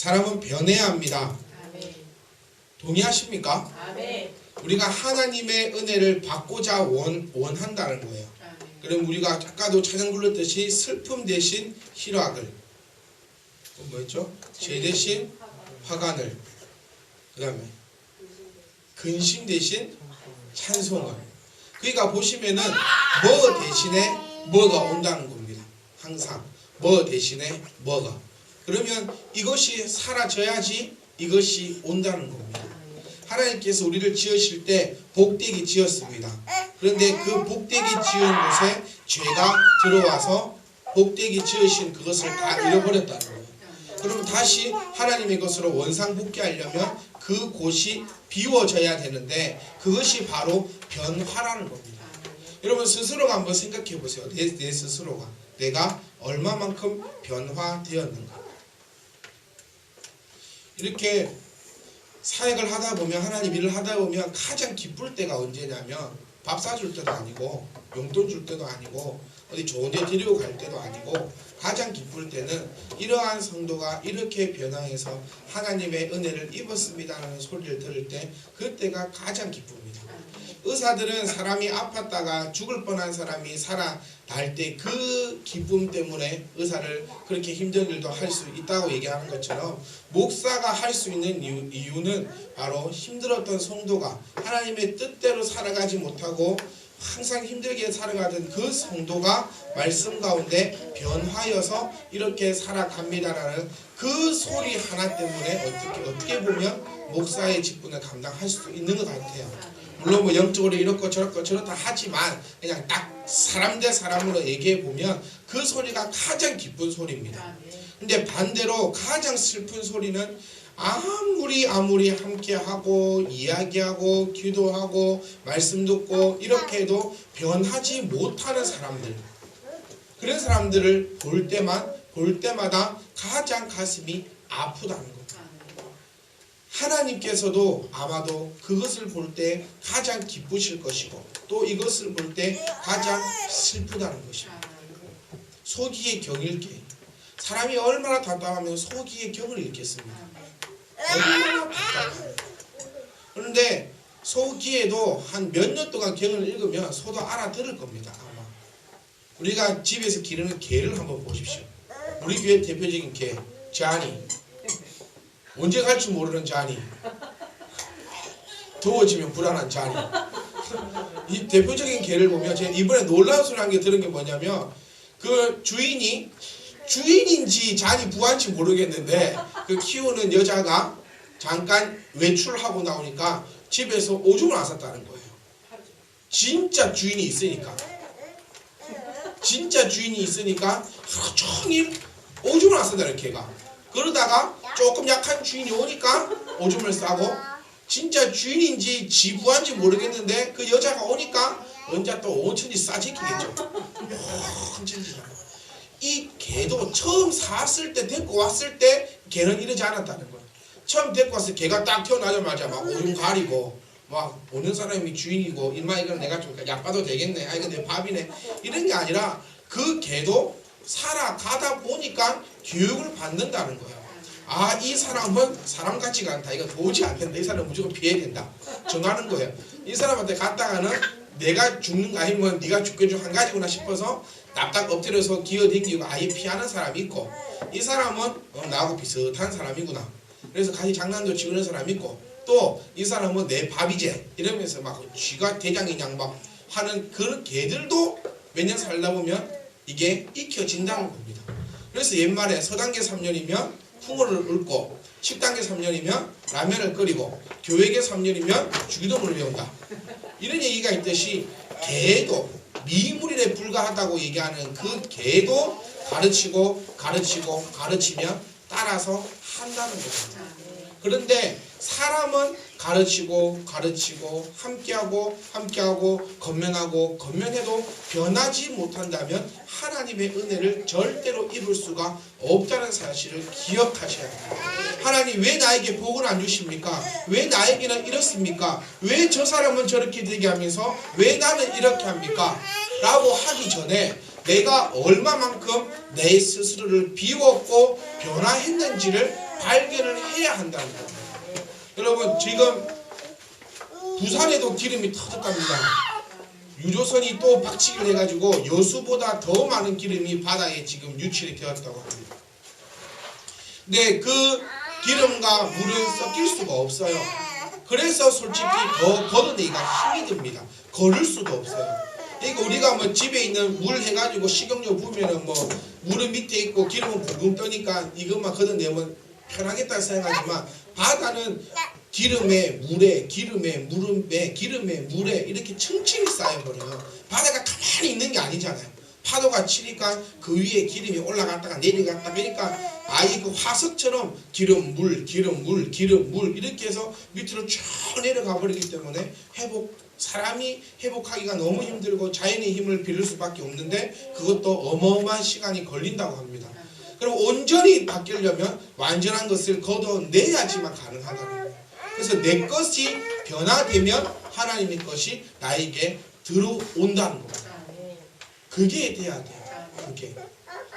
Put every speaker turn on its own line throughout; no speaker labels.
사람은 변해야 합니다.
아멘.
동의하십니까?
아멘.
우리가 하나님의 은혜를 받고자 원한다는 거예요.
아멘.
그럼 우리가 아까도 찬양 불렀듯이 슬픔 대신 희락을, 뭐였죠? 죄 대신 화관을, 그 다음에 근심 대신 찬송을. 그러니까 보시면은 뭐 대신에 뭐가 온다는 겁니다. 항상 뭐 대신에 뭐가. 그러면 이것이 사라져야지 이것이 온다는 겁니다. 하나님께서 우리를 지으실 때 복되게 지었습니다. 그런데 그 복되게 지은 곳에 죄가 들어와서 복되게 지으신 그것을 다 잃어버렸다는 거예요. 그럼 다시 하나님의 것으로 원상복귀하려면 그 곳이 비워져야 되는데 그것이 바로 변화라는 겁니다. 여러분 스스로가 한번 생각해 보세요. 내 스스로가 내가 얼마만큼 변화되었는가. 이렇게 사역을 하다 보면, 하나님 일을 하다 보면 가장 기쁠 때가 언제냐면 밥 사줄 때도 아니고 용돈 줄 때도 아니고 어디 좋은 데 데리고 갈 때도 아니고 가장 기쁠 때는 이러한 성도가 이렇게 변화해서 하나님의 은혜를 입었습니다라는 소리를 들을 때 그때가 가장 기쁩니다. 의사들은 사람이 아팠다가 죽을 뻔한 사람이 살아날 때 그 기쁨 때문에 의사를 그렇게 힘든 일도 할 수 있다고 얘기하는 것처럼 목사가 할 수 있는 이유는 바로 힘들었던 성도가 하나님의 뜻대로 살아가지 못하고 항상 힘들게 살아가던 그 성도가 말씀 가운데 변화여서 이렇게 살아갑니다라는 그 소리 하나 때문에 어떻게 보면 목사의 직분을 감당할 수 있는 것 같아요. 물론 뭐 영적으로 이렇고 저렇고 저렇다 하지만 그냥 딱 사람 대 사람으로 얘기해 보면 그 소리가 가장 기쁜 소리입니다. 근데 반대로 가장 슬픈 소리는 아무리 함께하고 이야기하고 기도하고 말씀 듣고 이렇게 해도 변하지 못하는 사람들, 그런 사람들을 볼 때마다 가장 가슴이 아프다는 겁니다. 하나님께서도 아마도 그것을 볼 때 가장 기쁘실 것이고 또 이것을 볼 때 가장 슬프다는 것입니다. 소기의 경을 잃게. 사람이 얼마나 답답하면 소기의 경을 잃겠습니다. 얼마나 답답해요. 그런데 소기에도 한 몇 년 동안 경을 읽으면 소도 알아들을 겁니다. 아마. 우리가 집에서 기르는 개를 한번 보십시오. 우리 교회 대표적인 개, 자니. 언제 갈지 모르는 자니. 더워지면 불안한 자니. 이 대표적인 개를 보면 제가 이번에 놀라운 소리 한 개 들은 게 뭐냐면 그 주인인지 자니 부한지 모르겠는데 그 키우는 여자가 잠깐 외출하고 나오니까 집에서 오줌을 안 쌌다는 거예요. 진짜 주인이 있으니까 하루 종일 오줌을 안 싼다는 개가. 그러다가 조금 약한 주인이 오니까 오줌을 싸고 진짜 주인인지 지부한지 모르겠는데 그 여자가 오니까 언제 또 온천지 싸지키겠죠. 이 개도 처음 샀을 때 데리고 왔을 때 개는 이러지 않았다는 거예요. 처음 데리고 왔을 때 개가 딱 태어나자마자 막 오줌 가리고 막 오는 사람이 주인이고 인마 이건 내가 좀 약봐도 되겠네. 아 이거 내 밥이네. 이런 게 아니라 그 개도 살아가다 보니까 교육을 받는다는 거예요. 아, 이 사람은 사람 같지가 않다. 이거 도저히 안 된다. 이 사람은 무조건 피해야 된다. 정하는 거예요. 이 사람한테 갔다가는 내가 죽는 거 아니면 네가 죽게 중 한 가지구나 싶어서 납작 엎드려서 기어댕기고 아예 피하는 사람이 있고 이 사람은 나하고 비슷한 사람이구나. 그래서 같이 장난도 치고 그런 사람이 있고 또 이 사람은 내 밥이제 이러면서 막 쥐가 대장이냥 막 하는 그런 개들도 몇 년 살다 보면 이게 익혀진다는 겁니다. 그래서 옛말에 서단계 3년이면 풍어를 읊고 10단계 3년이면 라면을 끓이고 교육의 3년이면 주기도문을 배운다. 이런 얘기가 있듯이 개도 미물일에 불과하다고 얘기하는 그 개도 가르치면 따라서 한다는 겁니다. 그런데 사람은 가르치고 함께하고 건면해도 변하지 못한다면 하나님의 은혜를 절대로 입을 수가 없다는 사실을 기억하셔야 합니다. 하나님 왜 나에게 복을 안 주십니까? 왜 나에게는 이렇습니까? 왜 저 사람은 저렇게 되게 하면서 왜 나는 이렇게 합니까? 라고 하기 전에 내가 얼마만큼 내 스스로를 비웠고 변화했는지를 발견을 해야 한다는 겁니다. 여러분 지금 부산에도 기름이 터졌답니다. 유조선이 또 박치기를 해가지고 여수보다 더 많은 기름이 바다에 지금 유출이 되었다고 합니다. 근데 그 기름과 물은 섞일 수가 없어요. 그래서 솔직히 더 걷어내기가 힘이 듭니다. 걸을 수도 없어요. 그러니까 우리가 뭐 집에 있는 물 해가지고 식용유 부으면은 뭐 물은 밑에 있고 기름은 붕붕 떠니까 이것만 걷어내면 편하겠다 생각하지만 바다는 기름에 물에 이렇게 층층이 쌓여버려요. 바다가 가만히 있는 게 아니잖아요. 파도가 치니까 그 위에 기름이 올라갔다가 내려갔다 그러니까 아예 그 화석처럼 기름 물 이렇게 해서 밑으로 쭉 내려가 버리기 때문에 사람이 회복하기가 너무 힘들고 자연의 힘을 빌릴 수밖에 없는데 그것도 어마어마한 시간이 걸린다고 합니다. 그럼 온전히 바뀌려면 완전한 것을 걷어내야지만 가능하다는 거예요. 그래서 내 것이 변화되면 하나님의 것이 나에게 들어온다는 겁니다. 그게 돼야 돼요. 그게.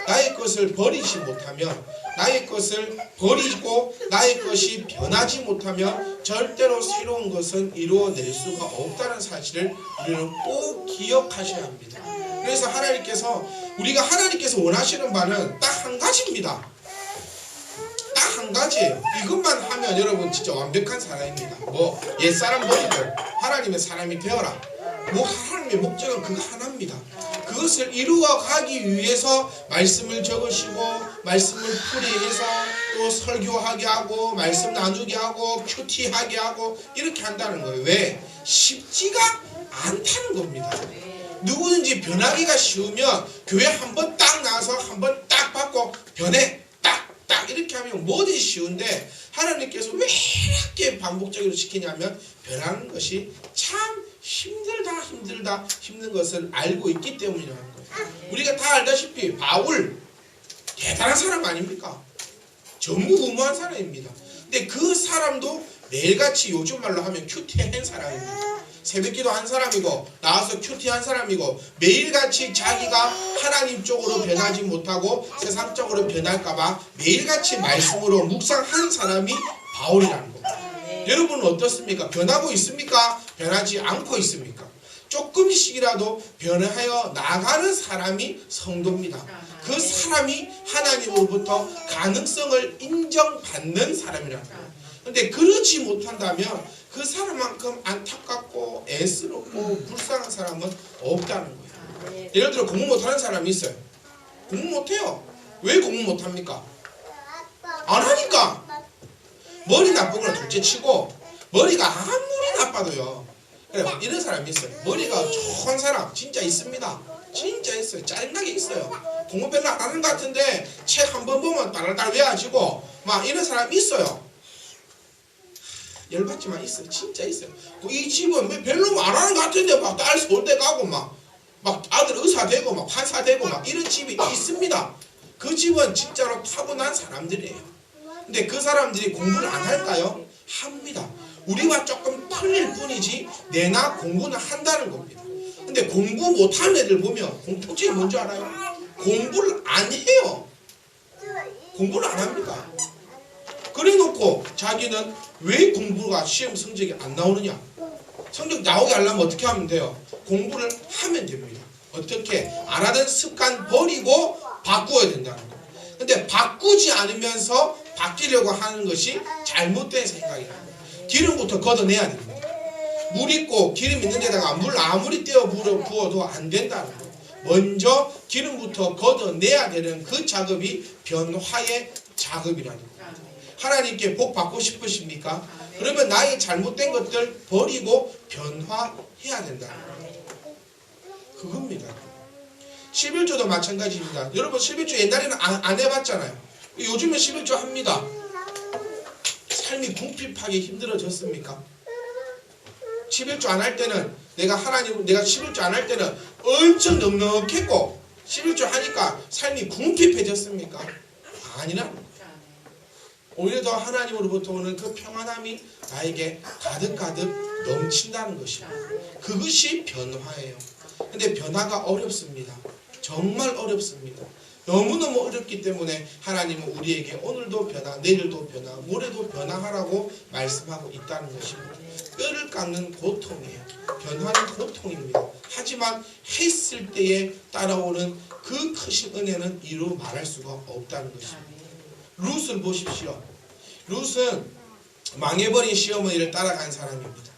나의 것을 버리지 못하면 나의 것을 버리고 나의 것이 변하지 못하면 절대로 새로운 것은 이루어낼 수가 없다는 사실을 우리는 꼭 기억하셔야 합니다. 그래서 하나님께서 원하시는 바는 딱 한 가지입니다. 딱 한 가지예요. 이것만 하면 여러분 진짜 완벽한 사람입니다. 뭐 옛사람 버리고 하나님의 사람이 되어라. 뭐 하나님의 목적은 그거 하나입니다. 그것을 이루어가기 위해서 말씀을 적으시고 말씀을 풀이해서 또 설교하게 하고 말씀 나누게 하고 큐티하게 하고 이렇게 한다는 거예요. 왜? 쉽지가 않다는 겁니다. 누구든지 변하기가 쉬우면 교회 한번 딱 나와서 한번 딱 받고 변해 딱 이렇게 하면 뭐든지 쉬운데 하나님께서 왜 이렇게 반복적으로 시키냐면 변하는 것이 참 힘든 것을 알고 있기 때문이라는 거예요. 우리가 다 알다시피 바울 대단한 사람 아닙니까? 전무후무한 사람입니다. 근데 그 사람도 매일같이 요즘 말로 하면 큐티한 사람입니다. 새벽기도 한 사람이고 나와서 큐티한 사람이고 매일같이 자기가 하나님 쪽으로 변하지 못하고 세상적으로 변할까봐 매일같이 말씀으로 묵상한 사람이 바울이라는 겁니다. 여러분은 어떻습니까? 변하고 있습니까? 변하지 않고 있습니까? 조금씩이라도 변화하여 나가는 사람이 성도입니다. 그 사람이 하나님으로부터 가능성을 인정받는 사람이라는 거예요. 그런데 그러지 못한다면 그 사람만큼 안타깝고 애스럽고 불쌍한 사람은 없다는 거예요. 예를 들어 공부 못하는 사람이 있어요. 공부 못해요. 왜 공부 못합니까? 안 하니까. 머리 나쁜 건 둘째 치고 머리가 아무리 나빠도요. 그래 이런 사람이 있어요. 머리가 좋은 사람 진짜 있습니다. 진짜 있어요. 짜증나게 있어요. 공부 별로 안 하는 것 같은데 책 한 번 보면 딸딸 외워지고 막 이런 사람이 있어요. 열받지만 있어요. 진짜 있어요. 이 집은 별로 안 하는 것 같은데 막 딸 서울대 가고 막 아들 의사 되고 막 판사 되고 막 이런 집이 있습니다. 그 집은 진짜로 타고난 사람들이에요. 근데 그 사람들이 공부를 안 할까요? 합니다. 우리와 조금 틀릴 뿐이지 내나 공부는 한다는 겁니다. 근데 공부 못하는 애들 보면 공통점이 뭔지 알아요? 공부를 안 해요. 공부를 안 합니다. 그래놓고 자기는 왜 공부가 시험 성적이 안 나오느냐? 성적 나오게 하려면 어떻게 하면 돼요? 공부를 하면 됩니다. 어떻게? 안 하던 습관 버리고 바꾸어야 된다는 거예요. 근데 바꾸지 않으면서 바뀌려고 하는 것이 잘못된 생각이에요. 기름부터 걷어내야 됩니다. 물 있고 기름 있는 데다가 물 아무리 떼어 부어도 안 된다는 거예요. 먼저 기름부터 걷어내야 되는 그 작업이 변화의 작업이라는 거예요. 하나님께 복 받고 싶으십니까? 그러면 나의 잘못된 것들 버리고 변화해야 된다는 거예요. 그겁니다. 11조도 마찬가지입니다. 여러분 11조 옛날에는 안 해봤잖아요. 요즘은 11조 합니다. 삶이 궁핍하게 힘들어졌습니까? 11조 안 할 때는 내가 11조 안 할 때는 엄청 넉넉했고 11조 하니까 삶이 궁핍해졌습니까? 아니라는 거예요. 오히려 더 하나님으로부터 오는 그 평안함이 나에게 가득가득 넘친다는 것입니다. 그것이 변화예요. 근데 변화가 어렵습니다. 정말 어렵습니다. 너무너무 어렵기 때문에 하나님은 우리에게 오늘도 변화, 내일도 변화, 모레도 변화하라고 말씀하고 있다는 것입니다. 뼈를 깎는 고통이에요. 변화는 고통입니다. 하지만 했을 때에 따라오는 그 크신 은혜는 이루 말할 수가 없다는 것입니다. 룻을 보십시오. 룻은 망해버린 시어머니를 따라간 사람입니다.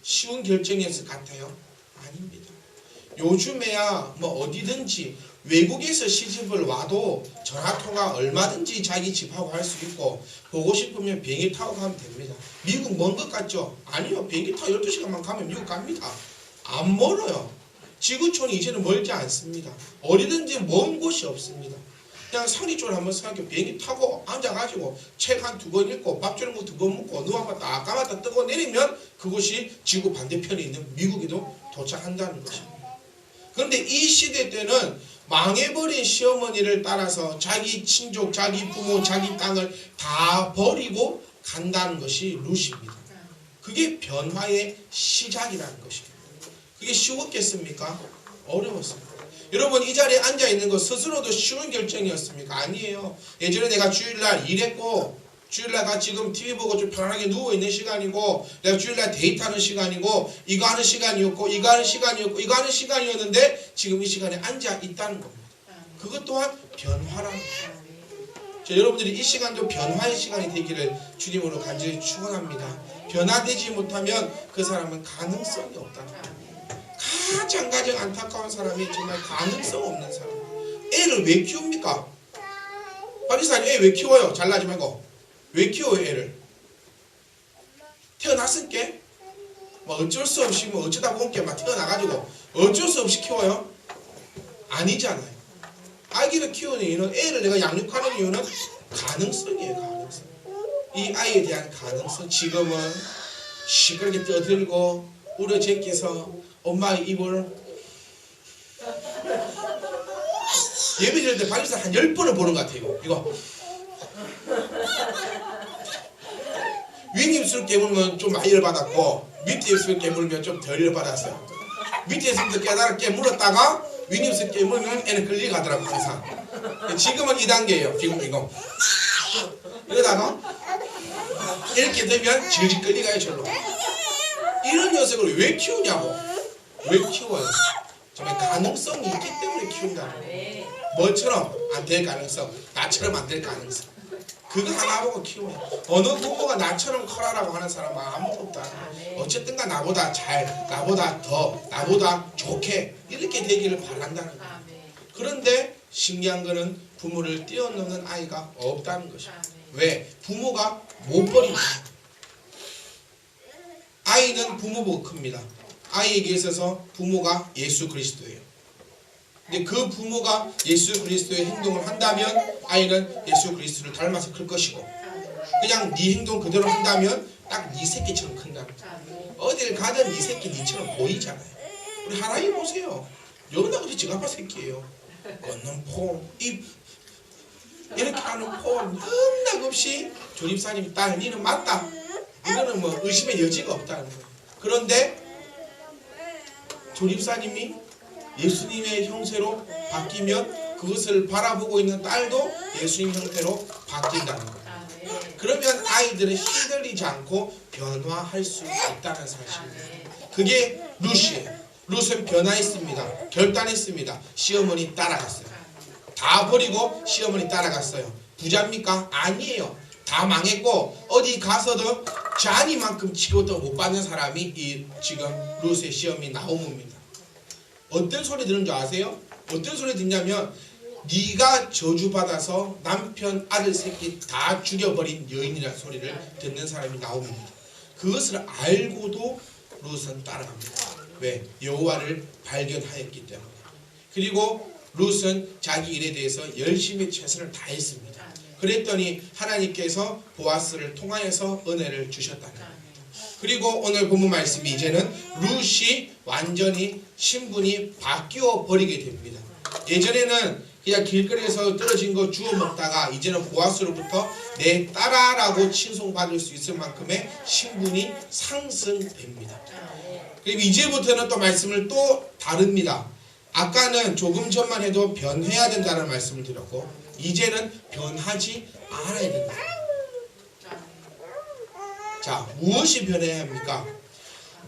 쉬운 결정이었을 것 같아요? 아닙니다. 요즘에야 뭐 어디든지 외국에서 시집을 와도 전화통화 얼마든지 자기 집하고 할 수 있고, 보고 싶으면 비행기 타고 가면 됩니다. 미국 먼 것 같죠? 아니요. 비행기 타고 12시간만 가면 미국 갑니다. 안 멀어요. 지구촌이 이제는 멀지 않습니다. 어디든지 먼 곳이 없습니다. 그냥 성리 쪽으로 한번 생각해. 비행기 타고 앉아가지고 책 한 2권 읽고 밥 주는 거 2번 먹고 누워봤다 까맣다 뜨고 내리면 그곳이 지구 반대편에 있는 미국에도 도착한다는 것입니다. 그런데 이 시대 때는 망해버린 시어머니를 따라서 자기 친족, 자기 부모, 자기 땅을 다 버리고 간다는 것이 룻입니다. 그게 변화의 시작이라는 것입니다. 그게 쉬웠겠습니까? 어려웠습니다. 여러분, 이 자리에 앉아있는 것 스스로도 쉬운 결정이었습니까? 아니에요. 예전에 내가 주일날 일했고, 주일날 지금 TV 보고 좀 편안하게 누워있는 시간이고, 내가 주일날 데이트하는 시간이고, 이거 하는 시간이었고, 이거 하는 시간이었고, 이거 하는 시간이었는데 지금 이 시간에 앉아있다는 겁니다. 그것 또한 변화랍니다. 여러분들이 이 시간도 변화의 시간이 되기를 주님으로 간절히 축원합니다. 변화되지 못하면 그 사람은 가능성이 없다는 겁니다. 가장 안타까운 사람이 정말 가능성 없는 사람. 애를 왜 키웁니까? 박이사님, 애 왜 키워요? 잘나지 말고. 왜 키워요, 애를? 태어났을게? 뭐 어쩔 수 없이 뭐 어쩌다 보니까 막 태어나가지고 어쩔 수 없이 키워요? 아니잖아요. 아기를 키우는 이유는, 애를 내가 양육하는 이유는 가능성이에요. 가능성. 이 아이에 대한 가능성. 지금은 시끄럽게 떠들고 우려제끼서 엄마의 입을 예배 드릴 때 발리사 한 10번을 보는 것 같아요. 이거 윗입술 깨물면 좀 많이 열받았고, 밑에 입술 깨물면 좀 덜 열받았어요. 밑에 입술 깨물었다가 윗입술 깨물면 애는 끌려가더라고 항상. 지금은 2단계예요. 지금 이거 이러다가 이렇게 되면 질질 끌려가요. 절로. 이런 녀석을 왜 키우냐고. 왜 키워요? 정말 가능성이 있기 때문에 키운다는 거예요. 뭐처럼 안 될 가능성, 나처럼 안 될 가능성. 그거 하나 보고 키워요. 어느 부모가 나처럼 커라라고 하는 사람은 아무도 없다. 어쨌든가 나보다 잘, 나보다 더, 나보다 좋게 이렇게 되기를 바란다는 거예요. 그런데 신기한 거는 부모를 뛰어넘는 아이가 없다는 것이에요. 왜? 부모가 못 버립니다. 아이는 부모 보고 큽니다. 아이에게 있어서 부모가 예수 그리스도예요. 근데 그 부모가 예수 그리스도의 행동을 한다면 아이는 예수 그리스도를 닮아서 클 것이고, 그냥 네 행동 그대로 한다면 딱 네 새끼처럼 큰다는 거예요. 어딜 가든 네 새끼 네처럼 보이잖아요. 우리 하나님 보세요. 여기다 우리 지갑파 새끼예요. 걷는 폼, 입 이렇게 하는 폼 흔적없이 조집사님 딸 니는 맞다. 이거는 뭐 의심의 여지가 없다는 거예요. 그런데 조집사님이 예수님의 형태로 바뀌면 그것을 바라보고 있는 딸도 예수님 형태로 바뀐다는 거예요. 그러면 아이들은 힘들리지 않고 변화할 수 있다는 사실입니다. 그게 룻이에요. 룻은 변화했습니다. 결단했습니다. 시어머니 따라갔어요. 다 버리고 시어머니 따라갔어요. 부자입니까? 아니에요. 다 망했고 어디 가서도 잔이만큼 치고도 못 받는 사람이 이 지금 룻의 시어머니 나오므입니다. 어떤 소리 들은 줄 아세요? 어떤 소리 듣냐면, 네가 저주받아서 남편 아들 새끼 다 죽여버린 여인이라는 소리를 듣는 사람이 나옵니다. 그것을 알고도 룻은 따라갑니다. 왜? 여호와를 발견하였기 때문에. 그리고 룻은 자기 일에 대해서 열심히 최선을 다했습니다. 그랬더니 하나님께서 보아스를 통하여서 은혜를 주셨다는 겁니다. 그리고 오늘 본문 말씀이 이제는 룻이 완전히 신분이 바뀌어 버리게 됩니다. 예전에는 그냥 길거리에서 떨어진 거 주워 먹다가 이제는 보아스로부터 내 딸아라고 칭송받을 수 있을 만큼의 신분이 상승됩니다. 그리고 이제부터는 또 말씀을 또 다릅니다. 아까는 조금 전만 해도 변해야 된다는 말씀을 드렸고 이제는 변하지 않아야 된다. 자, 무엇이 변해야 합니까?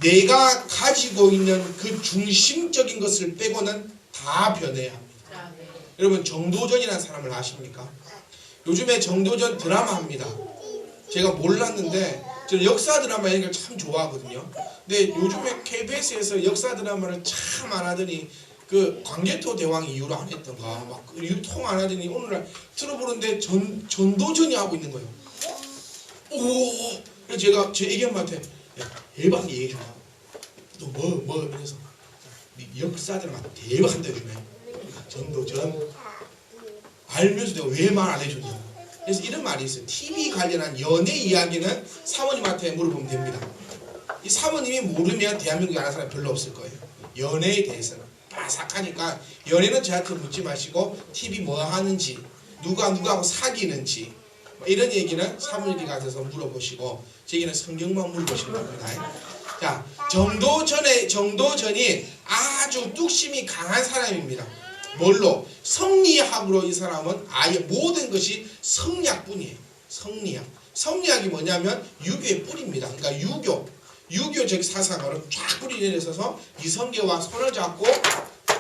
내가 가지고 있는 그 중심적인 것을 빼고는 다 변해야 합니다. 여러분 정도전이라는 사람을 아십니까? 요즘에 정도전 드라마 합니다. 제가 몰랐는데 저는 역사 드라마 이런 걸 참 좋아하거든요. 근데 요즘에 KBS에서 역사 드라마를 참 안 하더니 그 광개토 대왕 이후로 안 했던가 막 통 안 하더니 오늘날 틀어보는데 전도전이 하고 있는 거예요. 오! 그래서 제가 제 애기엄마한테 야, 대박 얘기해주마. 또 뭐 이래서 역사 드라마 대박한다 요즘에. 전도전 알면서 내가 왜 말 안 해줬냐. 그래서 이런 말이 있어요. TV 관련한 연애 이야기는 사모님한테 물어보면 됩니다. 이 사모님이 모르면 대한민국에 아는 사람이 별로 없을 거예요. 연애에 대해서는 바삭하니까 연애는 저한테 묻지 마시고 TV 뭐 하는지 누구하고 사귀는지 뭐 이런 얘기는 사모님께 가셔서 물어보시고 제게는 성경만 물어보시는 겁니다. 자, 정도전이 아주 뚝심이 강한 사람입니다. 뭘로? 성리학으로 이 사람은 아예 모든 것이 성리학뿐이에요. 성리학이 뭐냐면 유교의 뿌리입니다. 그러니까 유교적 사상으로 쫙 뿌리 내려서서 이성계와 손을 잡고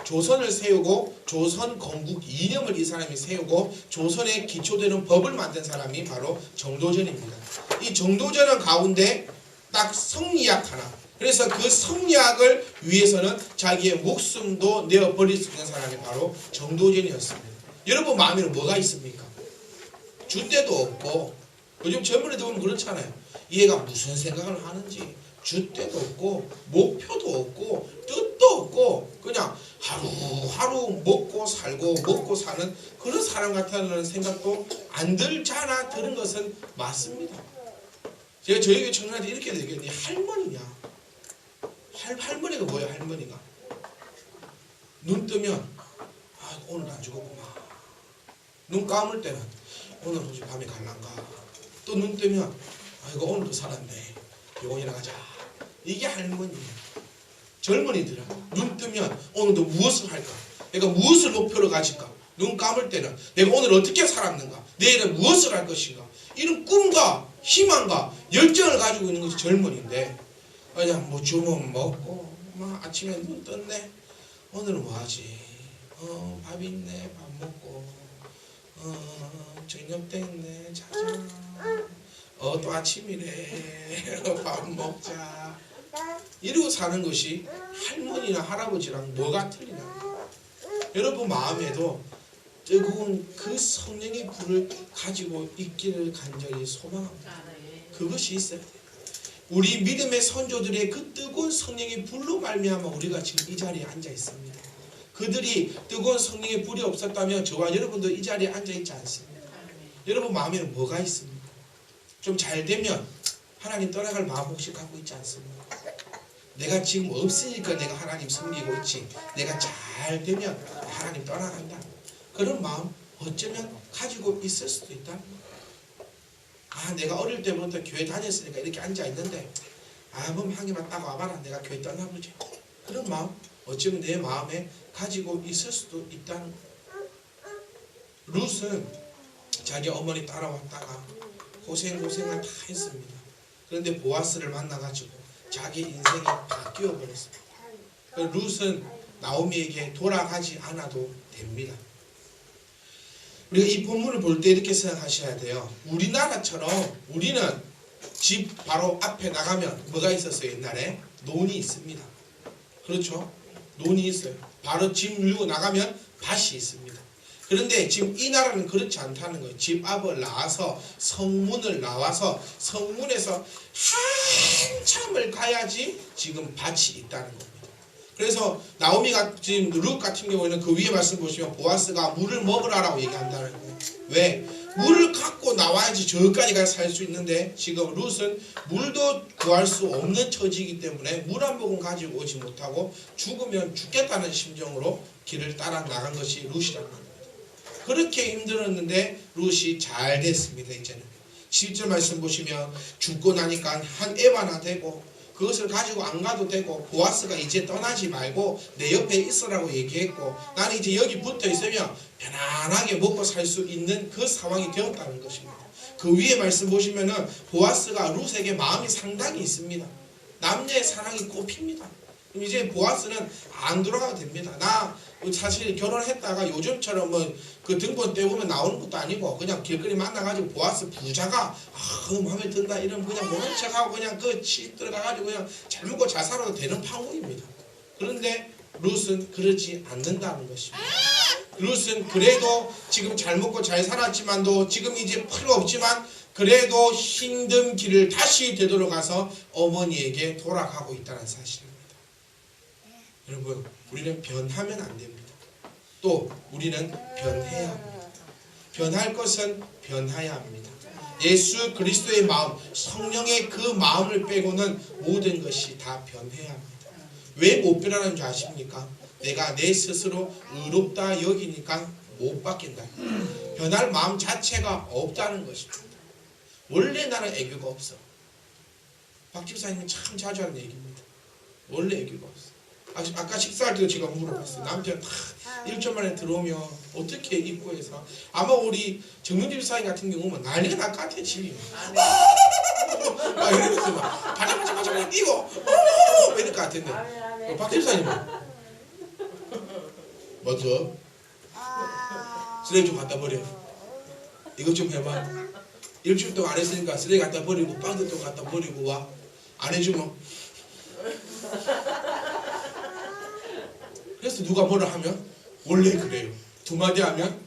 조선을 세우고 조선 건국 이념을 이 사람이 세우고 조선의 기초되는 법을 만든 사람이 바로 정도전입니다. 이 정도전은 가운데 딱 성리학 하나. 그래서 그 성리학을 위해서는 자기의 목숨도 내어버릴 수 있는 사람이 바로 정도전이었습니다. 여러분 마음에는 뭐가 있습니까? 줏대도 없고 요즘 젊은 애들 보면 그렇잖아요. 얘가 무슨 생각을 하는지 줏대도 없고 목표도 없고 뜻도 없고 그냥 하루하루 먹고 살고 먹고 사는 그런 사람 같다는 생각도 안 들잖아. 들은 것은 맞습니다. 제가 저희 교회 청년한테 이렇게 얘기했는데 할머니냐? 할머니가 뭐야? 할머니가 눈 뜨면 아 오늘 안 죽었구나. 눈 감을 때는 오늘 혹시 밤에 갈란가. 또 눈 뜨면 아이고 오늘도 살았네. 병원이나 가자. 이게 할머니예요. 젊은이들은 눈 뜨면 오늘도 무엇을 할까? 내가 무엇을 목표로 가질까? 눈 감을 때는 내가 오늘 어떻게 살았는가? 내일은 무엇을 할 것인가? 이런 꿈과 희망과 열정을 가지고 있는 것이 젊은이인데 그냥 뭐 주문 먹고 막 아침에 눈 떴네. 오늘은 뭐하지? 밥 있네. 밥 먹고 저녁 때 있네. 자자. 또 아침이래. 밥 먹자. 이러고 사는 것이 할머니나 할아버지랑 뭐가 틀리냐. 여러분 마음에도 뜨거운 그 성령의 불을 가지고 있기를 간절히 소망합니다. 그것이 있어야 돼요. 우리 믿음의 선조들의 그 뜨거운 성령의 불로 말미암아 우리가 지금 이 자리에 앉아 있습니다. 그들이 뜨거운 성령의 불이 없었다면 저와 여러분도 이 자리에 앉아 있지 않습니다. 여러분 마음에는 뭐가 있습니까? 좀 잘 되면 하나님 떠나갈 마음 혹시 갖고 있지 않습니까? 내가 지금 없으니까 내가 하나님 섬기고 있지. 내가 잘 되면 하나님 떠나간다. 그런 마음 어쩌면 가지고 있을 수도 있다. 아 내가 어릴 때부터 교회 다녔으니까 이렇게 앉아있는데 뭐 한 개만 딱 와봐라. 내가 교회 떠나보지. 그런 마음 어쩌면 내 마음에 가지고 있을 수도 있다는 거예요. 룻은 자기 어머니 따라왔다가 고생을 다 했습니다. 그런데 보아스를 만나가지고 자기 인생이 바뀌어 버렸습니다. 룻은 나오미에게 돌아가지 않아도 됩니다. 우리가 이 본문을 볼 때 이렇게 생각하셔야 돼요. 우리나라처럼 우리는 집 바로 앞에 나가면 뭐가 있었어요? 옛날에 논이 있습니다. 그렇죠? 논이 있어요. 바로 집 밀고 나가면 밭이 있습니다. 그런데 지금 이 나라는 그렇지 않다는 거예요. 집 앞을 나와서 성문을 나와서 성문에서 한참을 가야지 지금 밭이 있다는 겁니다. 그래서 나오미가 지금 룻 같은 경우에는 그 위에 말씀 보시면 보아스가 물을 먹으라라고 얘기한다는 거예요. 왜? 물을 갖고 나와야지 저기까지 가서 살 수 있는데 지금 룻은 물도 구할 수 없는 처지이기 때문에 물 한 모금 가지고 오지 못하고 죽으면 죽겠다는 심정으로 길을 따라 나간 것이 룻이라는 겁니다. 그렇게 힘들었는데 룻이 잘 됐습니다. 이제는 10절 말씀 보시면 죽고 나니까 한 애 하나 되고 그것을 가지고 안 가도 되고 보아스가 이제 떠나지 말고 내 옆에 있으라고 얘기했고 나는 이제 여기 붙어 있으면 편안하게 먹고 살 수 있는 그 상황이 되었다는 것입니다. 그 위에 말씀 보시면은 보아스가 룻에게 마음이 상당히 있습니다. 남녀의 사랑이 꼽힙니다. 이제 보아스는 안 돌아가도 됩니다. 나 사실 결혼했다가 요즘처럼 뭐 그 등본 떼보면 나오는 것도 아니고 그냥 길거리 만나가지고 보아스 부자가 마음에 든다 이러면 그냥 모른 척하고 그냥 그 집 들어가가지고 그냥 잘 먹고 잘 살아도 되는 판국입니다. 그런데 룻은 그러지 않는다는 것입니다. 룻은 그래도 지금 잘 먹고 잘 살았지만도 지금 이제 필요 없지만 그래도 힘든 길을 다시 되돌아가서 어머니에게 돌아가고 있다는 사실입니다. 여러분, 우리는 변하면 안 됩니다. 또 우리는 변해야 합니다. 변할 것은 변해야 합니다. 예수 그리스도의 마음, 성령의 그 마음을 빼고는 모든 것이 다 변해야 합니다. 왜 못 변하는 줄 아십니까? 내가 내 스스로 의롭다 여기니까 못 바뀐다. 변할 마음 자체가 없다는 것입니다. 원래 나는 애교가 없어. 박 집사님이 참 자주 하는 얘기입니다. 원래 애교가 없어. 아까 식사할 때도 제가 물어봤어요. 남편 다 1년 만에 들어오면 어떻게 입고 해서 아마 우리 정윤 집사님 같은 경우는 난리가 날 것 같아 집이. 막 이러면서 막 바짝바짝 뛰고 이럴 것 같은데 박 집사님은 먼저 쓰레기 좀 갖다 버려. 이것 좀 해봐. 일주일 동안 안 했으니까 쓰레기 갖다 버리고 빵도 또 갖다 버리고 와. 안 해주면 그래서 누가 뭐라 하면 원래 그래요. 2마디 하면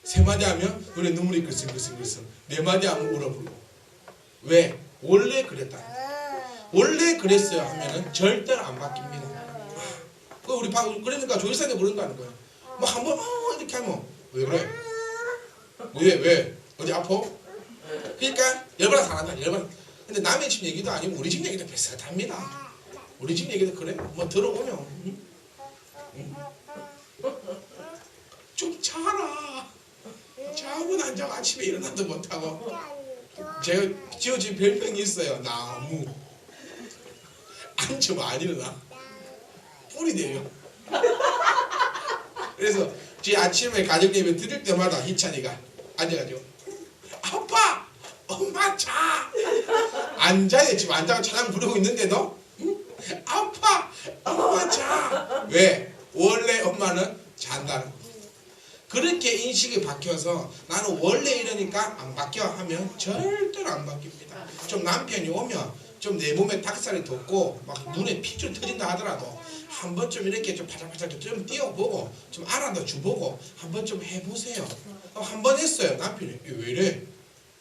3마디 하면 눈에 눈물이 글썽글썽글썽 4마디 하면 울어불고. 왜? 원래 그랬다. 원래 그랬어요 하면은 절대로 안 바뀝니다. 우리 그러니까 조일사한테 그런다는 거예요. 뭐 한번 이렇게 하면 왜 그래? 왜? 어디 아파? 그러니까 열받아서 안 한다. 열받아. 근데 남의 집 얘기도 아니고 우리 집 얘기도 비슷합니다. 우리 집 얘기도 그래. 뭐 들어보면 좀 자라. 자고 난 자고 아침에 일어나도 못하고. 제가 지어진 별명이 있어요. 나무. 앉으면 안 일어나. 뿔이 돼요. 그래서 제 아침에 가족 예배 드릴 때마다 희찬이가 앉아가지고 아빠! 엄마 자! 앉아요. 지금 앉아서 찬양 부르고 있는데도 아빠! 엄마 자! 왜? 원래 엄마는 잔다는 거예요. 그렇게 인식이 바뀌어서 나는 원래 이러니까 안 바뀌어 하면 절대로 안 바뀝니다. 좀 남편이 오면 좀 내 몸에 닭살이 돋고 막 눈에 핏줄 터진다 하더라도 한 번쯤 이렇게 좀 바짝바짝 좀 띄워보고 좀 알아도 주보고 한 번 좀 해보세요. 한 번 했어요. 남편이 왜 이래?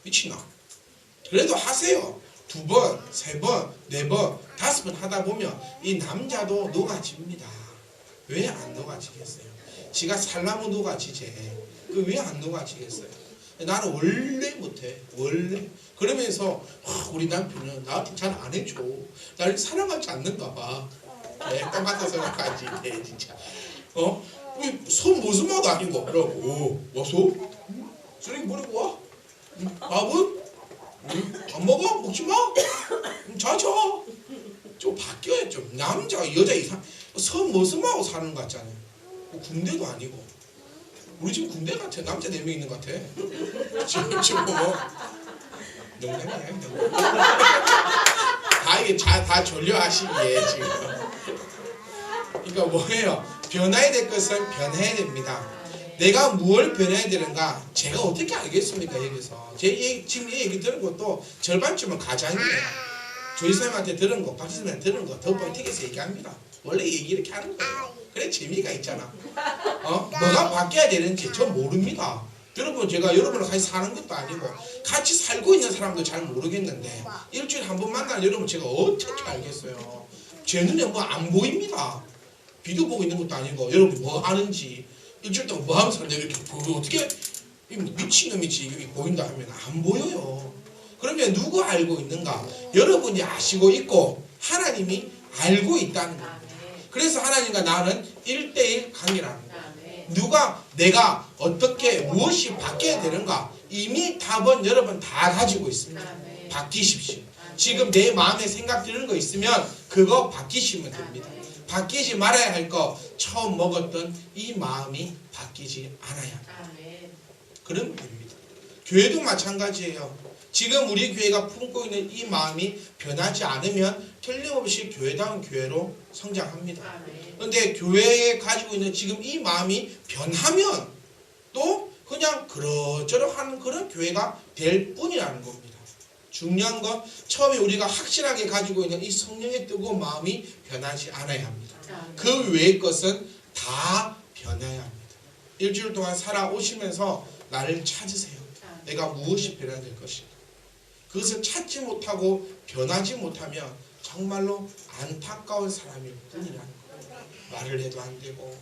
미치나? 그래도 하세요. 2번, 3번, 4번, 5번 하다 보면 이 남자도 녹아집니다. 왜 안 녹아지겠어요? 지가 살라고 녹아지지. 그 왜 안 녹아지겠어요? 나는 원래 못해. 원래. 그러면서 우리 남편은 나한테 잘 안 해줘. 나를 사랑하지 않는가 봐. 딱 같아서 생각하지. 진짜. 손 무슨 말도 아니고. 그러고 와서 쓰레기 버리고 와. 밥은? 안 먹어? 먹지 마? 자자. 좀 바뀌어야 좀. 남자가 여자 이상. 선 무슨 말하고 사는 것 같잖아요. 군대도 아니고. 우리 집 군대 같아. 남자 4명 있는 것 같아. 지금 뭐. 농담이에요. 다 이게 다 졸려하시기에 지금. 그러니까 뭐예요? 변해야 될 것은 변해야 됩니다. 내가 무엇을 변해야 되는가? 제가 어떻게 알겠습니까? 여기서 지금 이 얘기 들은 것도 절반쯤은 가장이에요. 조이사님한테 들은 거, 박지선한테 들은 거 더 뻥튀기해서 얘기합니다. 원래 얘기 이렇게 하는 거예요. 그래 재미가 있잖아. 뭐가 바뀌어야 되는지 전 모릅니다. 여러분 제가 여러분과 같이 사는 것도 아니고 같이 살고 있는 사람도 잘 모르겠는데 일주일에 한 번 만나는 여러분 제가 어떻게 알겠어요? 제 눈에 뭐 안 보입니다. 비디오 보고 있는 것도 아니고 여러분이 뭐 하는지 일주일 동안 뭐 하면서 이렇게 어떻게 미친놈이지 이게 보인다 하면 안 보여요. 그러면 누가 알고 있는가? 여러분이 아시고 있고 하나님이 알고 있다는 겁니다. 그래서 하나님과 나는 1대1 관계라는 거예요. 누가 내가 어떻게 무엇이 바뀌어야 되는가? 이미 답은 여러분 다 가지고 있습니다.
아멘.
바뀌십시오.
아멘.
지금 내 마음에 생각 드는 거 있으면 그거 바뀌시면 됩니다.
아멘.
바뀌지 말아야 할 거 처음 먹었던 이 마음이 바뀌지 않아야
아멘.
그러면 됩니다. 교회도 마찬가지예요. 지금 우리 교회가 품고 있는 이 마음이 변하지 않으면 틀림없이 교회다운 교회로 성장합니다.
아멘.
그런데 교회에 가지고 있는 지금 이 마음이 변하면 또 그냥 그러저러한 그런 교회가 될 뿐이라는 겁니다. 중요한 건 처음에 우리가 확실하게 가지고 있는 이 성령의 뜨거운 마음이 변하지 않아야 합니다.
아멘.
그 외의 것은 다 변해야 합니다. 일주일 동안 살아오시면서 나를 찾으세요.
아멘.
내가 무엇이 변해야 될 것인가. 그것을 찾지 못하고 변하지 못하면 정말로 안타까운 사람일 뿐이라는 거예요. 말을 해도 안 되고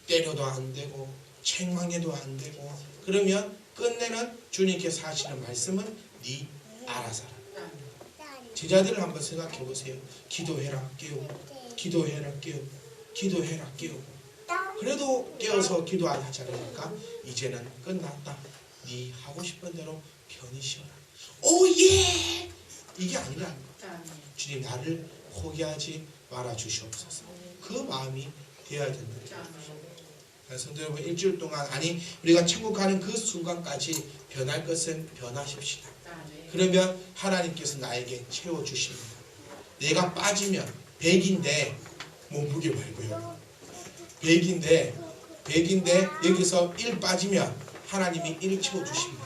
때려도 안 되고 책망해도 안 되고 그러면 끝내는 주님께서 하시는 말씀은 네 알아서 하라. 제자들을 한번 생각해 보세요. 기도해라 깨우고 기도해라 깨우고 기도해라 깨우고 그래도 깨어서 기도 안 하지 않으니까 이제는 끝났다. 네 하고 싶은 대로 편히 쉬어라. 오예! 이게 아니라는 거예요.
아멘.
주님 나를 포기하지 말아 주시옵소서. 그 마음이 되어야 된다.
아멘.
성도 여러분 일주일 동안 아니 우리가 천국 가는 그 순간까지 변할 것은 변하십시다.
아멘.
그러면 하나님께서 나에게 채워주십니다. 내가 빠지면 100인데 몸무게 말고요. 100인데 여기서 1 빠지면 하나님이 1 채워주십니다.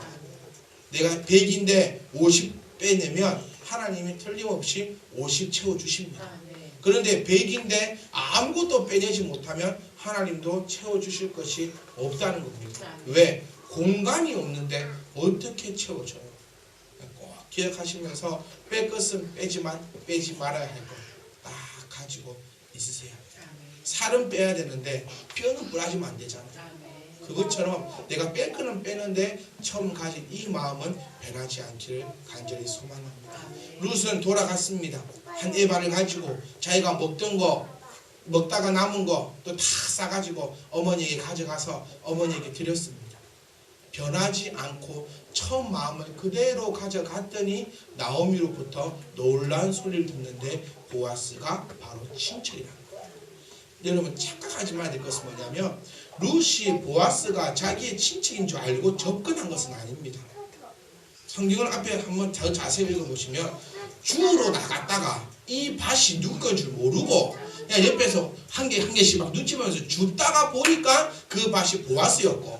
내가 100인데 50 빼내면 하나님이 틀림없이 50 채워주십니다.
아멘.
그런데 100인데 아무것도 빼내지 못하면 하나님도 채워주실 것이 없다는 겁니다. 왜? 공간이 없는데 어떻게 채워줘요? 꼭 기억하시면서 뺄 것은 빼지만 빼지 말아야 할 것 딱 가지고 있으세요.
아멘.
살은 빼야 되는데 뼈는 부라지면 안 되잖아요.
아멘.
그것처럼 내가 뺄 거는 빼는데 처음 가진 이 마음은 변하지 않기를 간절히 소망합니다.
아멘.
룻은 돌아갔습니다. 한 에바를 가지고 자기가 먹던 거 먹다가 남은 거 또 다 싸가지고 어머니에게 가져가서 어머니에게 드렸습니다. 변하지 않고 처음 마음을 그대로 가져갔더니 나오미로부터 놀라운 소리를 듣는데 보아스가 바로 친척이라는 거예요. 여러분 착각하지 말아야 될 것은 뭐냐면 룻이 보아스가 자기의 친척인 줄 알고 접근한 것은 아닙니다. 성경을 앞에 한번 더 자세히 읽어보시면 주우러 나갔다가 이 밭이 누구 건 줄 모르고 그냥 옆에서 한 개씩 막 눈치 보면서 줍다가 보니까 그 밭이 보아스였고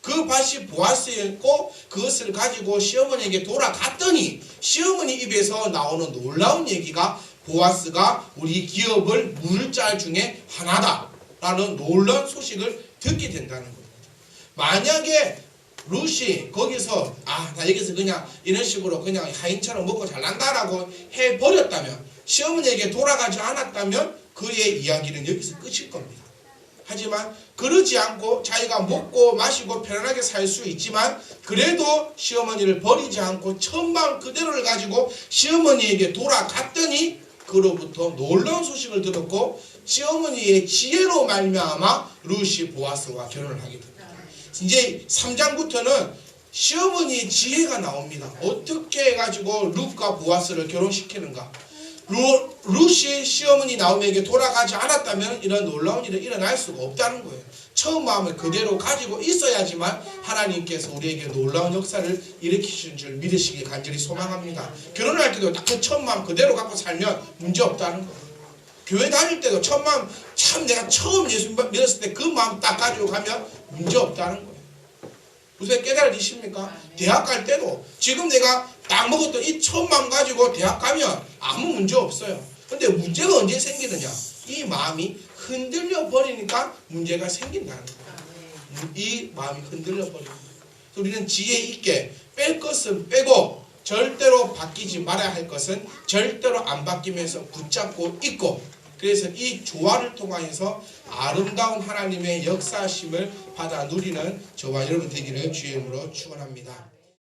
그 밭이 보아스였고 그것을 가지고 시어머니에게 돌아갔더니 시어머니 입에서 나오는 놀라운 얘기가 보아스가 우리 기업을 물짤 중에 하나다라는 놀라운 소식을 듣게 된다는 겁니다. 만약에 룻이 거기서 나 여기서 그냥 이런 식으로 그냥 하인처럼 먹고 잘난다라고 해버렸다면 시어머니에게 돌아가지 않았다면 그의 이야기는 여기서 끝일 겁니다. 하지만 그러지 않고 자기가 먹고 마시고 편안하게 살 수 있지만 그래도 시어머니를 버리지 않고 천만 그대로를 가지고 시어머니에게 돌아갔더니 그로부터 놀라운 소식을 들었고 시어머니의 지혜로 말미암아 룻이 보아스와 결혼을 하게 됩니다. 이제 3장부터는 시어머니의 지혜가 나옵니다. 어떻게 해가지고 룻과 보아스를 결혼시키는가. 룻이 시어머니 나오미에게 돌아가지 않았다면 이런 놀라운 일은 일어날 수가 없다는 거예요. 처음 마음을 그대로 가지고 있어야지만 하나님께서 우리에게 놀라운 역사를 일으키시는 줄 믿으시길 간절히 소망합니다. 결혼할 때도 딱 그 처음 마음 그대로 갖고 살면 문제 없다는 거예요. 교회 다닐 때도 첫 마음 참 내가 처음 예수 믿었을 때 그 마음 딱 가지고 가면 문제 없다는 거예요. 무슨 깨달으십니까? 대학 갈 때도 지금 내가 딱 먹었던 이 첫 마음 가지고 대학 가면 아무 문제 없어요. 근데 문제가 언제 생기느냐? 이 마음이 흔들려 버리니까 문제가 생긴다는 거예요. 이 마음이 흔들려 버립니다. 우리는 지혜 있게 뺄 것은 빼고 절대로 바뀌지 말아야 할 것은 절대로 안 바뀌면서 붙잡고 있고 그래서 이 조화를 통하여서 아름다운 하나님의 역사심을 받아 누리는 저와 여러분 되기를 주의 이름으로 축원합니다.